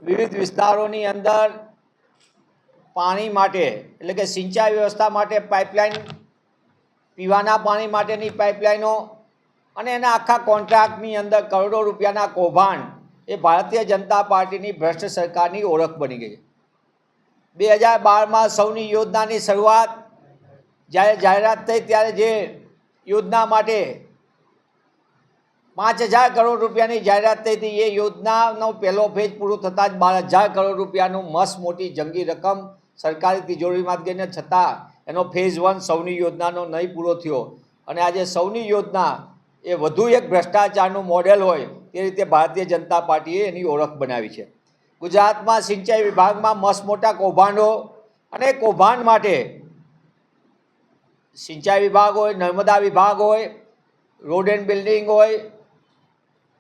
વિવિધ વિસ્તારોની અંદર પાણી માટે એટલે કે સિંચાઈ વ્યવસ્થા માટે પાઇપલાઇન, પીવાના પાણી માટેની પાઇપલાઇનો અને એના આખા કોન્ટ્રાક્ટની અંદર કરોડો રૂપિયાના કૌભાંડ એ ભારતીય જનતા પાર્ટીની ભ્રષ્ટ સરકારની ઓળખ બની ગઈ. 2012માં સૌની યોજનાની શરૂઆત જ્યારે જાહેરાત થઈ ત્યારે જે યોજના માટે 5,000 કરોડ રૂપિયાની જાહેરાત થઈ હતી, એ યોજનાનો પહેલો ફેઝ પૂરો થતાં જ 12,000 કરોડ રૂપિયાનું મસ્ત મોટી જંગી રકમ સરકારી તિજોરીમાં ગઈને છતાં એનો ફેઝ 1 સૌની યોજનાનો નહીં પૂરો થયો. અને આજે સૌની યોજના એ વધુ એક ભ્રષ્ટાચારનું મોડેલ હોય તે રીતે ભારતીય જનતા પાર્ટીએ એની ઓળખ બનાવી છે. ગુજરાતમાં સિંચાઈ વિભાગમાં મસ્ત મોટા કૌભાંડો અને કૌભાંડ માટે સિંચાઈ વિભાગ હોય, નર્મદા વિભાગ હોય, રોડ એન્ડ બિલ્ડિંગ હોય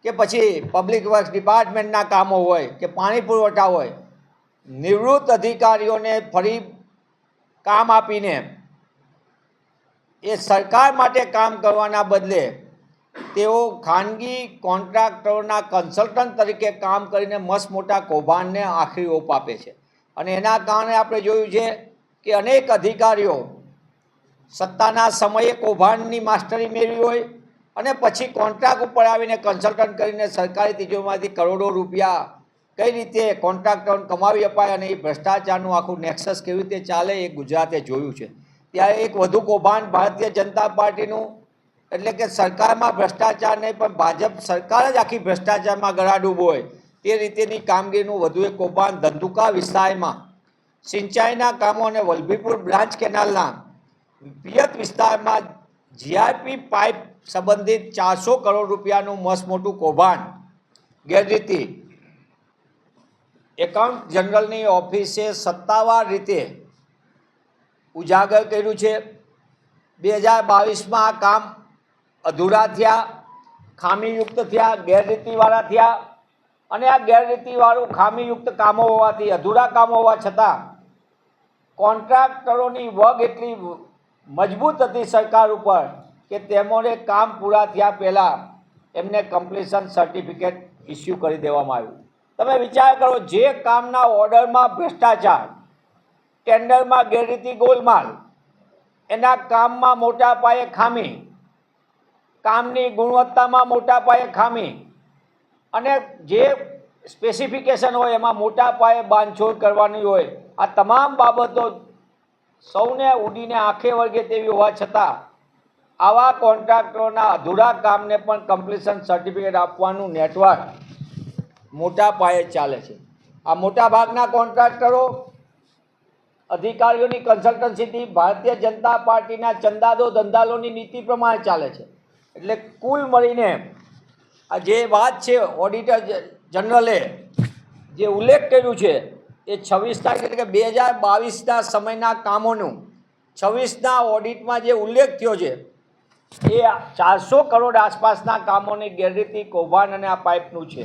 કે પછી પબ્લિક વર્ક્સ ડિપાર્ટમેન્ટના કામો હોય કે પાણી પુરવઠા હોય, નિવૃત્ત અધિકારીઓને ફરી કામ આપીને એ સરકાર માટે કામ કરવાના બદલે તેઓ ખાનગી કોન્ટ્રાક્ટરોના કન્સલ્ટન્ટ તરીકે કામ કરીને મસ્ત મોટા કૌભાંડને આખરી ઓપ આપે છે. અને એના કારણે આપણે જોયું છે કે અનેક અધિકારીઓ સત્તાના સમયે કૌભાંડની માસ્ટરી મેળવી હોય અને પછી કોન્ટ્રાક્ટ ઉપર આવીને કન્સલ્ટન્ટ કરીને સરકારી તિજોરીમાંથી કરોડો રૂપિયા કઈ રીતે કોન્ટ્રાક્ટરોને કમાવી અપાય અને એ ભ્રષ્ટાચારનું આખું નેક્સસ કેવી રીતે ચાલે એ ગુજરાતે જોયું છે. ત્યારે એક વધુ કૌભાંડ ભારતીય જનતા પાર્ટીનું એટલે કે સરકારમાં ભ્રષ્ટાચાર નહીં પણ ભાજપ સરકાર જ આખી ભ્રષ્ટાચારમાં ગળાડૂબ હોય તે રીતેની કામગીરીનું વધુ એક કૌભાંડ ધંધુકા વિસ્તારમાં સિંચાઈના કામો અને વલભીપુર બ્રાન્ચ કેનાલના પિયત વિસ્તારમાં જીઆરપી પાઇપ સંબંધિત 400 કરોડ રૂપિયાનું મસ્ત મોટું કૌભાંડ ગેરરીતિ એકાઉન્ટ જનરલની ઓફિસે સત્તાવાર રીતે ઉજાગર કર્યું છે. 2022માં આ કામ અધૂરા થયા, ખામીયુક્ત થયા, ગેરરીતિવાળા થયા અને આ ગેરરીતિવાળું ખામીયુક્ત કામો હોવાથી, અધૂરા કામો હોવા છતાં કોન્ટ્રાક્ટરોની વગ એટલી મજબૂત હતી સરકાર ઉપર કે તેમને કામ પૂરા થયા પહેલાં એમને કમ્પ્લીશન સર્ટિફિકેટ ઇસ્યુ કરી દેવામાં આવ્યું. તમે વિચાર કરો, જે કામના ઓર્ડરમાં ભ્રષ્ટાચાર, ટેન્ડરમાં ગેરરીતિ ગોલમાલ, એના કામમાં મોટા પાયે ખામી, કામની ગુણવત્તામાં મોટા પાયે ખામી અને જે સ્પેસિફિકેશન હોય એમાં મોટા પાયે બાંધછોડ કરવાની હોય, આ તમામ બાબતો સૌને ઉડીને આંખે વળગે તેવી હોવા છતાં આવા કોન્ટ્રાક્ટરોના અધૂરા કામને પણ કમ્પ્લીશન સર્ટિફિકેટ આપવાનું નેટવર્ક મોટા પાયે ચાલે છે. આ મોટા ભાગના કોન્ટ્રાક્ટરો અધિકારીઓની કન્સલ્ટન્સીથી ભારતીય જનતા પાર્ટીના ચંદાદો ધંધાલોની નીતિ પ્રમાણે ચાલે છે. એટલે કુલ મળીને આ જે વાત છે ઓડિટર જનરલે જે ઉલ્લેખ કર્યું છે એ 26 તારીખ એટલે કે 2022ના સમયના કામોનું 26ના ઓડિટમાં જે ઉલ્લેખ થયો છે એ 400 કરોડ આસપાસના કામોની ગેરરીતિ, કૌભાંડ અને આ પાઇપનું છે.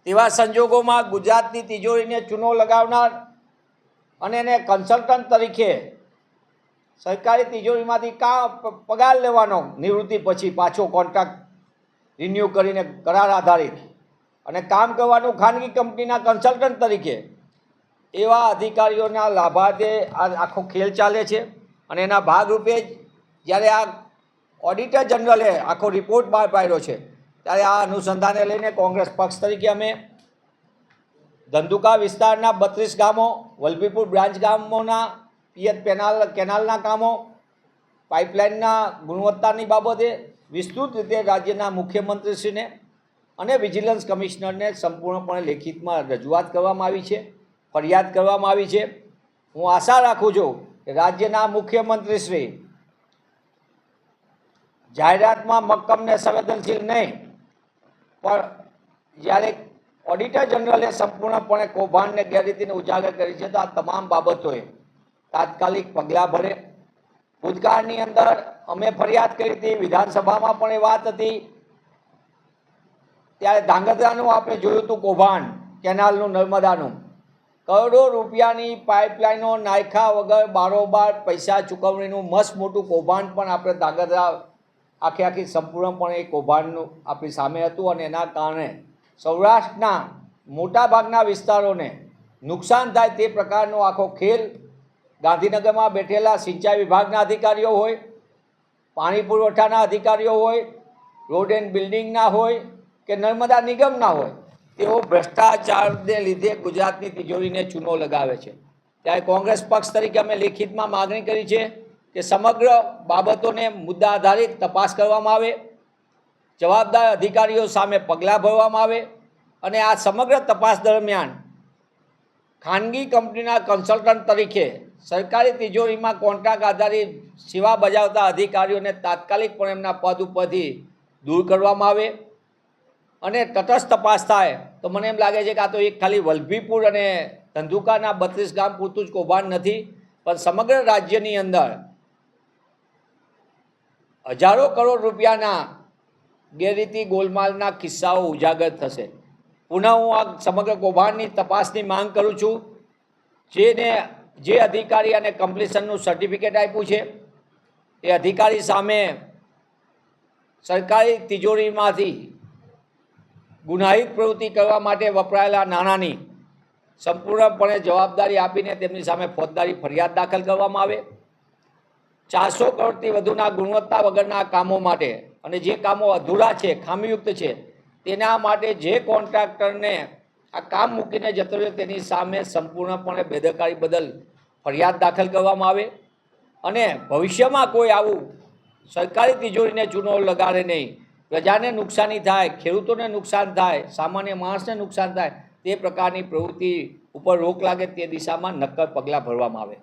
તેવા સંજોગોમાં ગુજરાતની તિજોરીને ચૂનો લગાવનાર અને એને કન્સલ્ટન્ટ તરીકે સરકારી તિજોરીમાંથી પગાર લેવાનો નિવૃત્તિ પછી પાછો કોન્ટ્રાક્ટ રિન્યૂ કરીને કરાર આધારિત અને કામ કરવાનું ખાનગી કંપનીના કન્સલ્ટન્ટ તરીકે, એવા અધિકારીઓના લાભાર્થે આ આખો ખેલ ચાલે છે. અને એના ભાગરૂપે જ જ્યારે આ ઓડિટર જનરલે આખો રિપોર્ટ બહાર પાડ્યો છે ત્યારે આ અનુસંધાને લઈને કોંગ્રેસ પક્ષ તરીકે અમે ધંધુકા વિસ્તારના 32 ગામો, વલભીપુર બ્રાન્ચ ગામોના પિયત કેનાલના કામો, પાઇપલાઇનના ગુણવત્તાની બાબતે વિસ્તૃત રીતે રાજ્યના મુખ્યમંત્રીશ્રીને અને વિજિલન્સ કમિશનરને સંપૂર્ણપણે લેખિતમાં રજૂઆત કરવામાં આવી છે, ફરિયાદ કરવામાં આવી છે. હું આશા રાખું છું કે રાજ્યના મુખ્યમંત્રીશ્રી જાહેરાતમાં મક્કમ ને સંવેદનશીલ નહીં પણ જ્યારે ઓડિટર જનરલે સંપૂર્ણપણે કૌભાંડને ગેરરીતિને ઉજાગર કરી છે તો આ તમામ બાબતોએ તાત્કાલિક પગલાં ભરે. ભૂતકાળની અંદર અમે ફરિયાદ કરી હતી, વિધાનસભામાં પણ એ વાત હતી, ત્યારે ધાંગધ્રાનું આપણે જોયું હતું કૌભાંડ, કેનાલનું, નર્મદાનું કરોડો રૂપિયાની પાઇપલાઇનો નાખ્યા વગર બારોબાર પૈસા ચૂકવણીનું મસ્ત મોટું કૌભાંડ પણ આપણે ધાંગધ્રા આખી સંપૂર્ણપણે એ કૌભાંડનું આપણી સામે હતું. અને એના કારણે સૌરાષ્ટ્રના મોટાભાગના વિસ્તારોને નુકસાન થાય તે પ્રકારનો આખો ખેલ ગાંધીનગરમાં બેઠેલા સિંચાઈ વિભાગના અધિકારીઓ હોય, પાણી પુરવઠાના અધિકારીઓ હોય, રોડ એન્ડ બિલ્ડિંગના હોય કે નર્મદા નિગમના હોય, તેઓ ભ્રષ્ટાચારને લીધે ગુજરાતની તિજોરીને ચૂનો લગાવે છે. ત્યારે કોંગ્રેસ પક્ષ તરીકે અમે લેખિતમાં માગણી કરી છે કે સમગ્ર બાબતોને મુદ્દા આધારિત તપાસ કરવામાં આવે, જવાબદાર અધિકારીઓ સામે પગલાં ભરવામાં આવે અને આ સમગ્ર તપાસ દરમિયાન ખાનગી કંપનીના કન્સલ્ટન્ટ તરીકે સરકારી તિજોરીમાં કોન્ટ્રાક્ટ આધારિત સેવા બજાવતા અધિકારીઓને તાત્કાલિકપણે એમના પદ ઉપરથી દૂર કરવામાં આવે અને તટસ્થ તપાસ થાય. તો મને એમ લાગે છે કે આ તો એક ખાલી વલભીપુર અને ધંધુકાના 32 ગામ પૂરતું જ કૌભાંડ નથી, પણ સમગ્ર રાજ્યની અંદર હજારો કરોડ રૂપિયાના ગેરરીતિ ગોલમાલના કિસ્સાઓ ઉજાગર થશે. પુનઃ હું આ સમગ્ર કૌભાંડની તપાસની માંગ કરું છું. જે અધિકારી અને કમ્પ્લીશનનું સર્ટિફિકેટ આપ્યું છે એ અધિકારી સામે સરકારી તિજોરીમાંથી ગુનાહિત પ્રવૃત્તિ કરવા માટે વપરાયેલા નાણાંની સંપૂર્ણપણે જવાબદારી આપીને તેમની સામે ફોજદારી ફરિયાદ દાખલ કરવામાં આવે. 400 કરોડથી વધુના ગુણવત્તા વગરના કામો માટે અને જે કામો અધૂરા છે, ખામીયુક્ત છે, તેના માટે જે કોન્ટ્રાક્ટરને આ કામ મૂકીને જતો રહ્યો તેની સામે સંપૂર્ણપણે બેદરકારી બદલ ફરિયાદ દાખલ કરવામાં આવે અને ભવિષ્યમાં કોઈ આવું સરકારી તિજોરીને ચૂનો લગાડે નહીં, પ્રજાને નુકસાની થાય, ખેડૂતોને નુકસાન થાય, સામાન્ય માણસને નુકસાન થાય, તે પ્રકારની પ્રવૃત્તિ ઉપર રોક લાગે તે દિશામાં નક્કર પગલાં ભરવામાં આવે.